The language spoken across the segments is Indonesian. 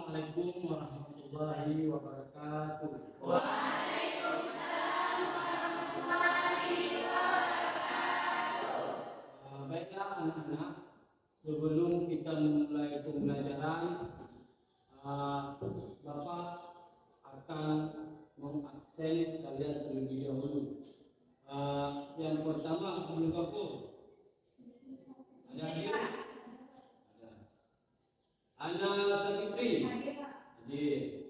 Assalamualaikum warahmatullahi wabarakatuh. Waalaikumsalam warahmatullahi wabarakatuh. Baiklah anak-anak, sebelum kita memulai pembelajaran, Bapak akan mengabsen kalian terlebih dahulu. Yang pertama, Abdul Ghafur. Ada hadir? Ada. Ana Sakitri. Hadir.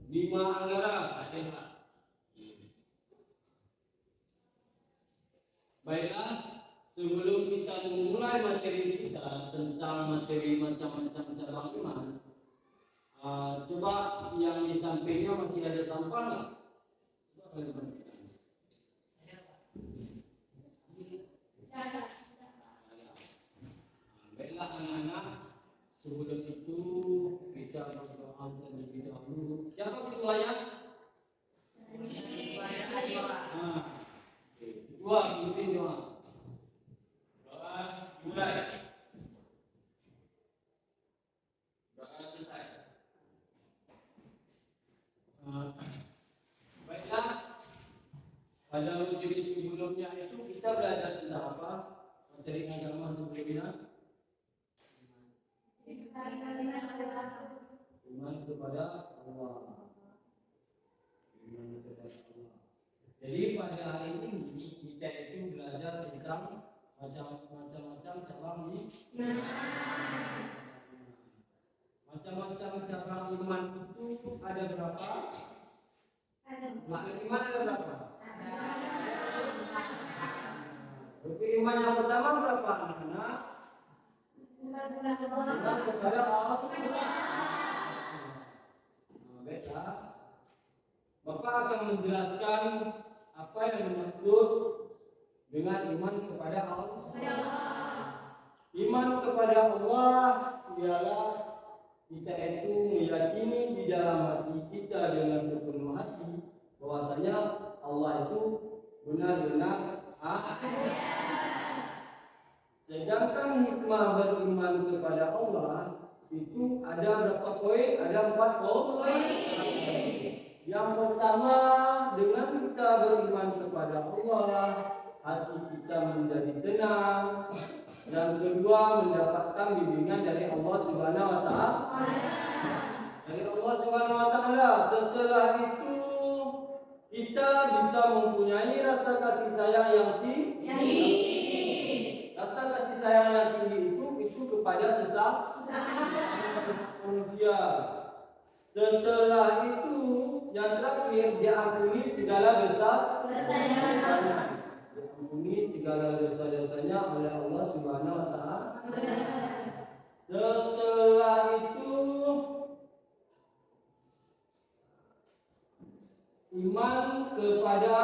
Bima Anggara. Hadir. Baiklah, sebelum kita memulai materi kita tentang materi macam-macam cabang iman, coba yang di sampingnya masih ada sampah nggak? Coba kalian perhatikan. Baiklah anak-anak, sebelum itu kita berdoa terlebih dahulu. Siapa ketuanya? Ketua pimpin doa. Doa dimulai. Doa selesai. Baiklah, pada materi sebelumnya itu kita belajar tentang apa? Materi agama sebelumnya. Iman kepada Allah. Iman kepada Allah. Jadi pada hari ini kita itu belajar tentang macam-macam cabang iman. Macam-macam cabang iman itu ada berapa? Rukun iman ada berapa? Rukun iman yang pertama berapa anak-anak? Iman kepada Allah. Baiklah, Bapak akan menjelaskan apa yang dimaksud dengan iman kepada Allah. Iman kepada Allah ialah kita itu meyakini di dalam hati kita dengan sepenuh hati bahwasanya Allah itu benar-benar ada. Sedangkan hikmah beriman kepada Allah itu ada berapa poin? Ada 4 poin. Yang pertama, dengan kita beriman kepada Allah, hati kita menjadi tenang. Yang kedua, mendapatkan bimbingan dari Allah Subhanahu wa taala. Dari Allah Subhanahu wa taala. Setelah itu kita bisa mempunyai rasa kasih sayang yang tinggi. Rasa kasih sayang yang tinggi itu kepada sesama manusia. Setelah itu yang terakhir, diampuni segala dosa-dosanya. Diampuni segala dosa-dosanya oleh Allah Subhanahu wa taala. Setelah itu iman kepada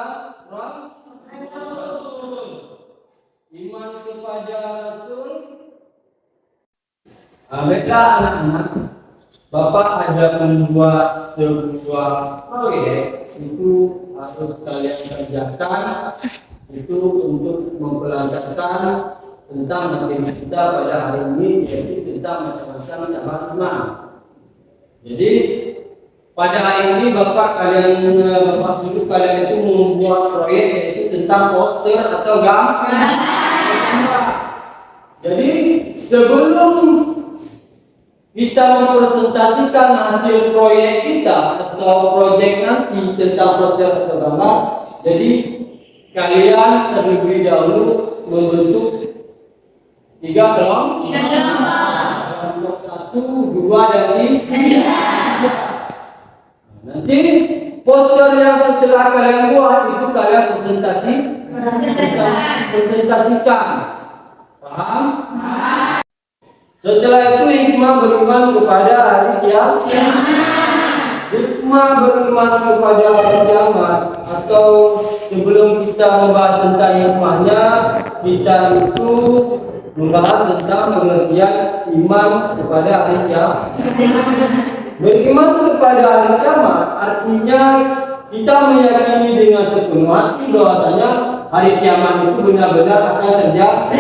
Rasul. Iman kepada Rasul. Baiklah anak-anak, Bapak ada membuat sebuah proyek itu harus kalian kerjakan itu untuk mempelajari tentang materi kita pada hari ini, yaitu tentang macam-macam cabang iman. Jadi pada hari ini Bapak suruh kalian itu membuat proyek yaitu tentang poster atau gambar. Jadi sebelum kita mempresentasikan hasil proyek kita atau proyek nanti tentang poster atau gambar, jadi kalian terlebih dahulu membentuk 3 kelompok. Kelompok 1, 2, dan 3. Nanti poster yang setelah kalian buat itu kalian presentasikan. Paham? Setelah itu hikmah beriman kepada hari kiamat. Hikmah beriman kepada hari kiamat, atau sebelum kita membahas tentang hikmahnya, kita itu membahas tentang pengertian iman kepada hari kiamat. Beriman kepada hari kiamat artinya kita meyakini dengan sepenuh hati bahwasanya hari kiamat itu benar-benar akan terjadi.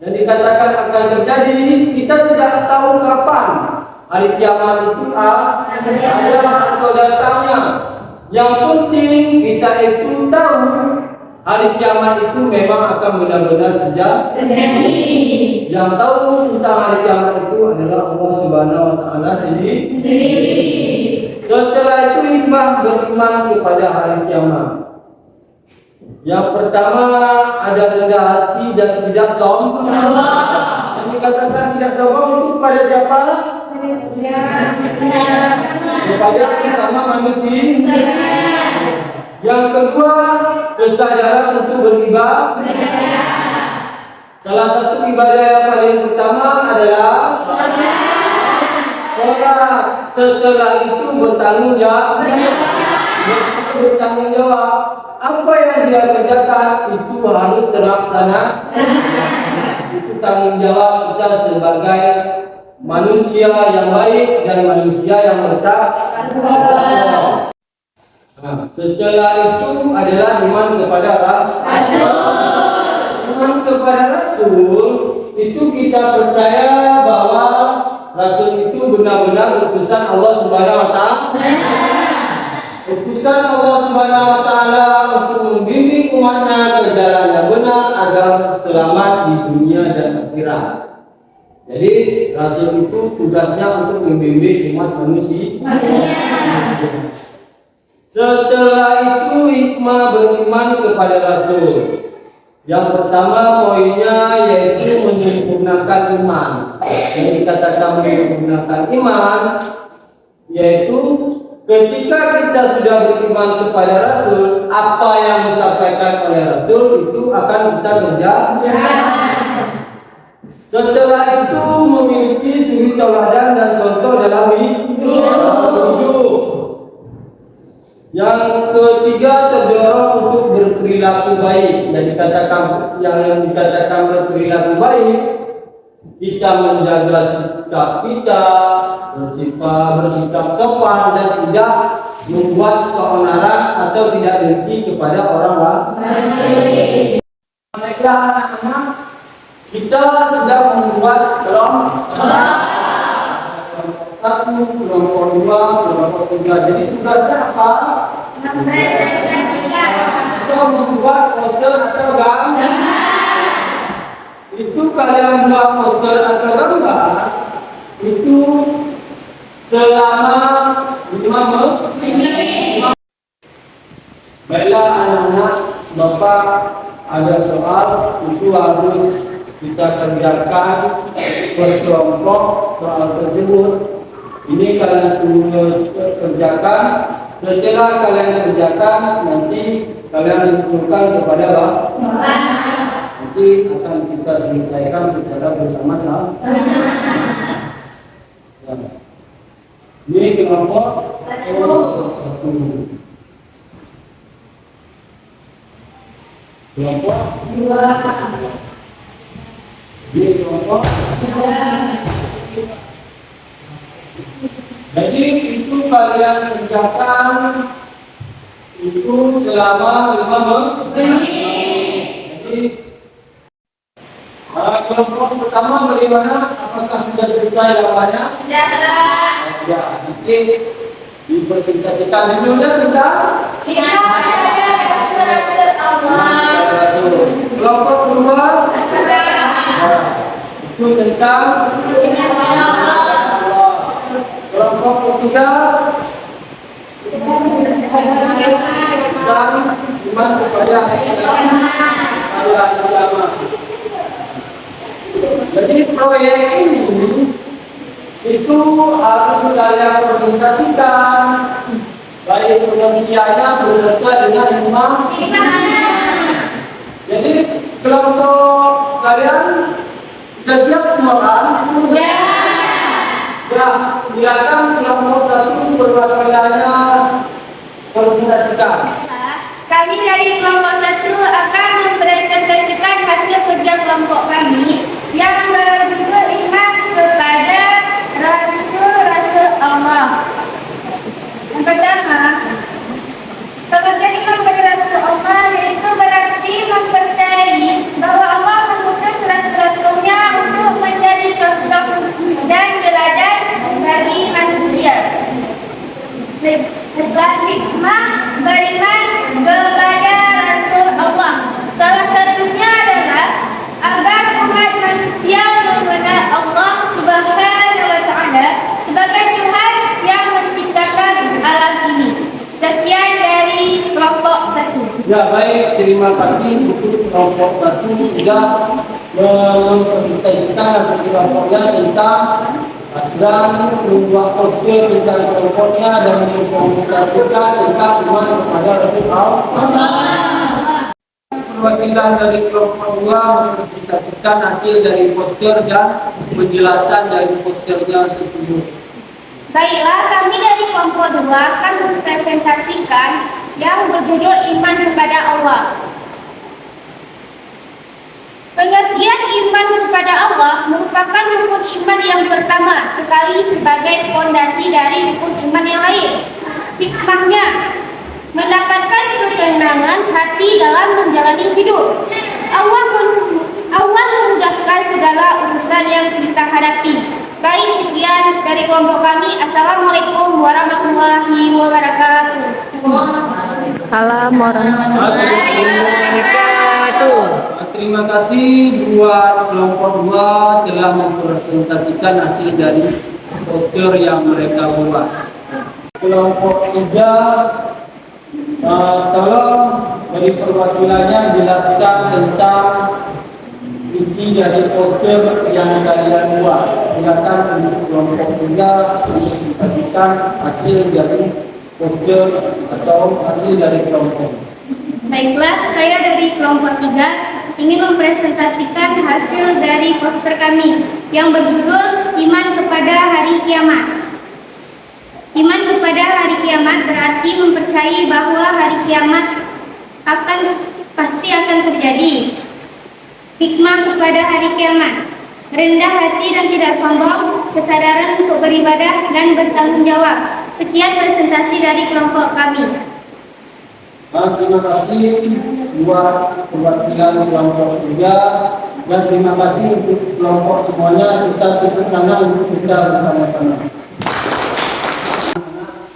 Dan dikatakan akan terjadi, kita tidak tahu kapan. hari kiamat itu ada atau datangnya. Yang penting kita itu tahu hari kiamat itu memang akan benar-benar terjadi. Yang tahu tentang hari kiamat itu adalah Allah Subhanahu wa taala sendiri. Setelah itu hikmah beriman kepada hari kiamat. Yang pertama ada rendah hati dan tidak sombong. Yang dikatakan tidak sombong itu kepada siapa? Kepada sesama manusia. Yang kedua, kesadaran untuk beribadah. Salah satu ibadah yang paling utama adalah sholat. Setelah itu bertanggung jawab. Apa yang dia kerjakan itu harus terlaksana. Itu tanggung jawab kita sebagai manusia yang baik dan manusia yang bertakwa. Nah, setelah itu adalah iman kepada Rasul. Iman kepada Rasul itu kita percaya bahwa Rasul itu benar-benar utusan Allah Subhanahu wa taala. Utusan Allah Subhanahu wa taala untuk membimbing umatnya ke jalan yang benar agar selamat di dunia dan akhirat. Jadi Rasul itu tugasnya untuk membimbing umat manusia. Setelah itu hikmah beriman kepada Rasul. Yang pertama poinnya yaitu menyempurnakan iman. Yang dikatakan menyempurnakan iman yaitu ketika kita sudah beriman kepada Rasul, apa yang disampaikan oleh Rasul itu akan kita kerjakan. Setelah itu memiliki suri tauladan dan contoh dalam hidup. Yang ketiga terdorong untuk berperilaku baik. Yang dikatakan berperilaku baik, kita menjaga sikap kita, bersikap sopan dan tidak membuat keonaran atau tidak dengki kepada orang lain. Mereka anak-anak kita sedang membuat kelompok 1, kelompok 2, kelompok 3. Jadi tugasnya apa? Kita membuat poster atau gambar. Itu kalian buat poster atau gambar itu selama 5 menit. Baiklah anak-anak, Bapak ada soal itu harus kita kerjakan berkelompok soal tersebut. Ini kalian kerjakan. Setelah kalian kerjakan, nanti kalian kumpulkan kepada Bapak. Nanti akan kita selesaikan secara bersama-sama. Ini kelompok 1. Kelompok 2. Ini kelompok 3. Jadi itu kalian kerjakan itu selama 5 menit. Jadi kelompok pertama bagaimana? Apakah sudah selesai lawannya? Ya, nanti dipresentasikan dulu ya kita. Kelompok kedua itu tentang kelompok ketiga dan iman kepada Allah Ta'ala. Jadi proyek ini itu harus kalian presentasikan baik penelitiannya beserta dengan imam. Jadi kelompok kalian sudah siap semua kan? Ya, silakan kelompok 1 perwakilannya presentasikan. Kami dari kelompok 1 akan mempresentasikan hasil kerja kelompok kami yang berjudul iman kepada Rasul Allah. Yang pertama, pengertian iman kepada Rasul Allah yaitu berarti mempercayai bahwa Allah mengutus rasul-rasulnya untuk menjadi contoh dan teladan bagi hikmah beriman kepada Rasul Allah. Salah satunya adalah agar umat manusia mengenal Allah Subhanahu wa Ta'ala sebagai Tuhan yang menciptakan alam ini. Sekian dari kelompok 1. Ya baik, terima kasih untuk kelompok 1 sudah mempresentasikan hasil kelompoknya tentang dan membuat poster tentang kelompoknya dan mempresentasikan tentang iman kepada Rasulullah. Perwakilan dari kelompok 2 mempresentasikan hasil dari poster dan penjelasan dari posternya tersebut. Baiklah, kami dari kelompok 2 akan mempresentasikan yang berjudul iman kepada Allah. Pengertian iman kepada Allah merupakan rukun iman yang pertama sekali sebagai fondasi dari rukun iman yang lain. Hikmahnya mendapatkan ketenangan hati dalam menjalani hidup. Allah memudahkan segala urusan yang kita hadapi. Baik, sekian dari kelompok kami. Assalamualaikum warahmatullahi wabarakatuh. Salam warahmatullahi wabarakatuh. Terima kasih buat kelompok 2 telah mempresentasikan hasil dari poster yang mereka buat. Kelompok 3 tolong dari perwakilannya jelaskan tentang isi dari poster yang kalian buat. Silakan untuk kelompok 3 mempresentasikan hasil dari poster atau hasil dari kelompok. Baiklah, saya dari kelompok 3 ingin mempresentasikan hasil dari poster kami yang berjudul Iman kepada Hari Kiamat. Iman kepada hari kiamat berarti mempercayai bahwa hari kiamat pasti akan terjadi. Hikmah kepada hari kiamat, rendah hati dan tidak sombong, kesadaran untuk beribadah dan bertanggung jawab. Sekian presentasi dari kelompok kami. Terima kasih buat perwakilan kelompok 3 dan terima kasih untuk kelompok semuanya. Kita tepuk tangan untuk kita bersama-sama.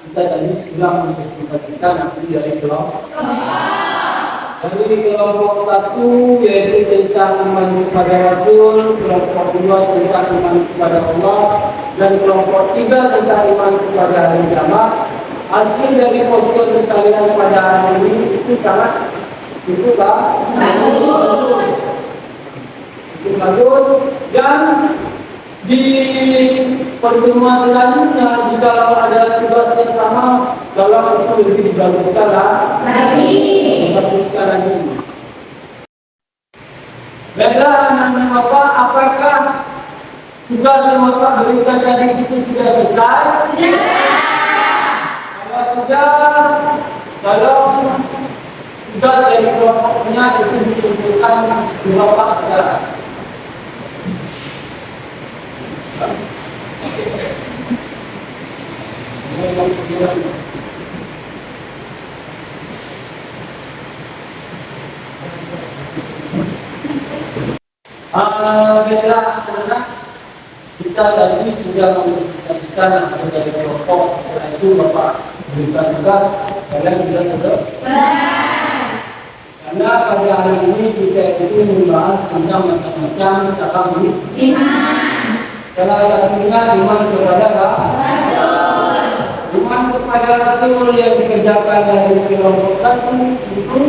Kita tadi sudah mempresentasikan hasil dari kelompok. Dari kelompok 1 yaitu tentang iman kepada Rasul, kelompok 2 tentang iman kepada Allah, dan kelompok 3 tentang iman kepada hari kiamat. Hasil dari poster kalian pada hari ini itu sangat bagus. Dan di pertemuan selanjutnya jika ada tugas yang sama, kalau itu lebih dibaguskan lagi. Baiklah anak-anak Bapak, apakah tugas yang Bapak berikan tadi itu sudah selesai? Kalau tugas dari kelompoknya itu ditentukan di Bapak saudara. Baiklah anak-anak, kita tadi sudah mempresentasikan hasil dari kelompok. Setelah itu Bapak berikan tugas, kalian sudah selesai. Karena pada hari ini kita itu membahas tentang macam-macam cara beriman. Salah satunya iman kepada Rasul. Iman kepada Rasul yang dikerjakan dari kelompok 1 itu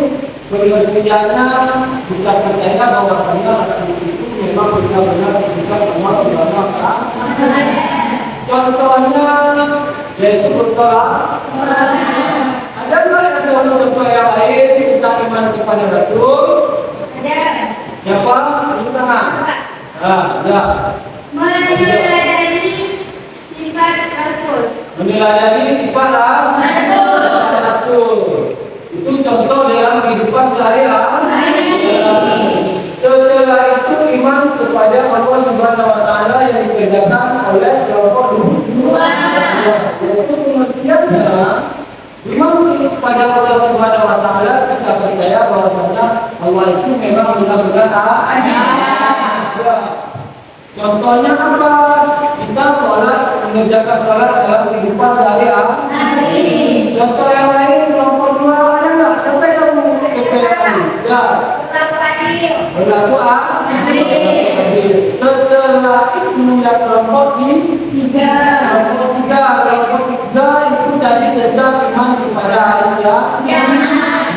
pengertiannya bukan percaya bahwasanya Rasul itu memang benar-benar bukan Allah Subhanahu wa Ta'ala. Contohnya yaitu bersolat. Ada nggak contoh yang lain tentang iman kepada Rasul? Ada. Siapa? Ini tangan. Ya. Meneladani sifat Rasul. Meneladani sifat Rasul. Itu contoh dalam kehidupan sehari-hari. Setelah itu iman kepada Allah Subhanahu wa Ta'ala yang dikerjakan oleh kelompok 2. Yaitu pengertiannya iman kepada Allah Subhanahu wa Ta'ala, kita percaya bahwasanya Allah itu memang benar-benar ada. Contohnya apa? Kita sholat, mengerjakan sholat dalam kehidupan sehari-hari. Contoh yang lain kelompok 2 ada nggak? Siapa yang kepean? Ya. Berlaku adil. Setelah itu yang kelompok tiga. Kelompok tiga itu tadi tentang iman kepada hari kiamat.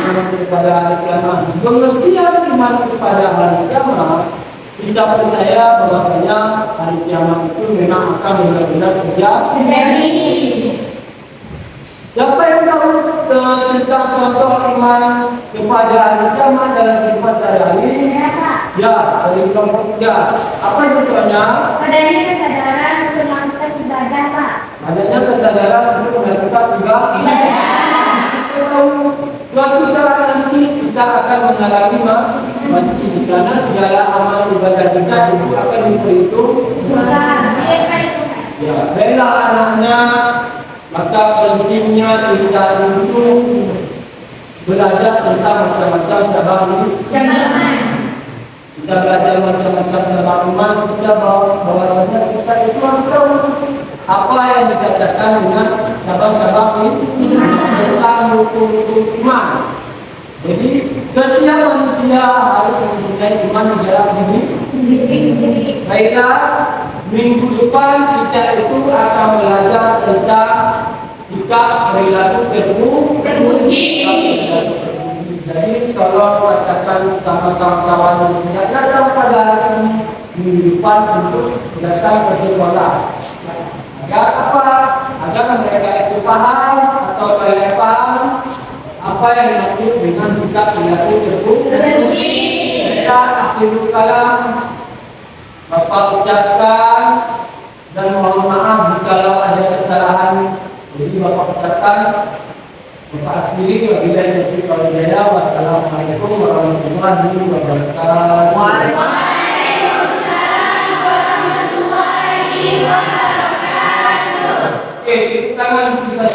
Iman kepada hari kiamat. Pengertian iman kepada hari kiamat, kita percaya bahwasanya hari kiamat itu memang akan benar-benar terjadi. Siapa yang tahu tentang contoh iman kepada hari kiamat dalam kehidupan sehari-hari? Ya, dari kelompok 3. Apa contohnya? Adanya kesadaran untuk melakukan ibadah, Pak. Adanya kesadaran untuk melakukan ibadah. Kita tahu suatu saat nanti kita akan mengalami mati, karena segala amal ibadah kita itu akan diperhitung. Ya, bela anaknya, maka pentingnya kita untuk belajar tentang macam-macam cabang kita belajar macam-macam cabang iman. Kita bahwasanya kita itu harus tahu apa yang dikatakan dengan cabang-cabang tentang hukum-hukum iman. Jadi setiap manusia harus mempunyai iman di dalam diri. Baiklah, minggu depan kita itu akan belajar tentang sikap perilaku terpuji. Jadi tolong katakan sama kawan-kawan yang tidak datang pada hari ini, minggu depan untuk datang ke sekolah. Agar apa? Agar mereka itu paham atau kalian paham apa yang dimaksud dengan sikap perilaku terpuji. Mereka akhirul kalam Bapak ucapkan dan mohon maaf jikalau ada kesalahan. Jadi Bapak ucapkan, Bapak akhiri wabillahi taufiq wal hidayah. Wassalamualaikum warahmatullahi wabarakatuh. Waalaikumsalam warahmatullahi wabarakatuh. Oke, tangan kita.